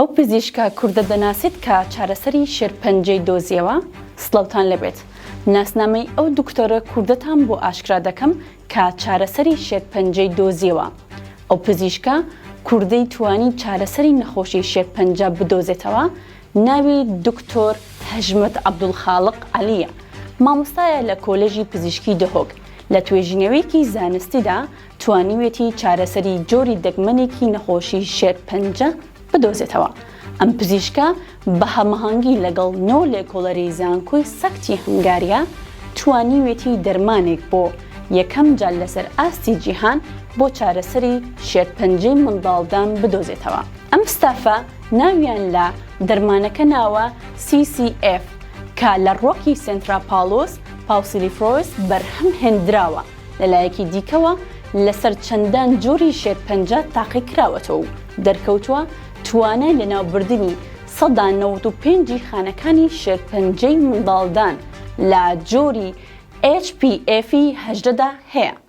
ئەو پزیشکە کوردە دەناسێت کە چارەسەری شێرپەنجەی دۆزیەوە سڵاوتان لەبێت. ناسنامەی ئەو دکتۆرە کوردەتان بۆ ئاشکرا دەکەم کە چارەسەری شێرپەنجەی دۆزیەوە. ئەو پزیشکە کوردەی توانی چارەسەری نەخۆشی شێرپەنجە بدۆزێتەوە. ناوی دکتۆر هەژمەت عەبدولخالق عەلیە. مامۆستایە لە کۆلێژی پزیشکی دهۆک. لە توێژینەوەیەکی زانستیدا توانیوێتی چارەسەری جۆری دەگمەنێکی نەخۆشی شێرپەنجە بدۆزێتەوە. ئەم پزیشکە بە هەمەهەنگی لەگەڵ 9 لێکۆڵەری زانکۆی سەکتی هەنگاریە توانیوێتی دەرمانێک بۆ یەکەم جار لەسەر ئاستی جیهان بۆ چارەسەری شێرپەنجەی منداڵدان بدۆزێتەوە. ئەم ستافە ناویان لە دەرمانەکە ناوە CCF کە لە ڕۆکی سنترا پاڵۆس پاوسیلیفرۆس بەرهەم هێنراوە. لەلایەکی دیکەوە لەسەر چەندان جۆری شێرپەنجە تاقی کراوەتەوە و دەرکەوتووە توانای لەناوبردنی 95 خانەکانی شێرپەنجەی منداڵدان لە جۆری HPV 18 هەیە.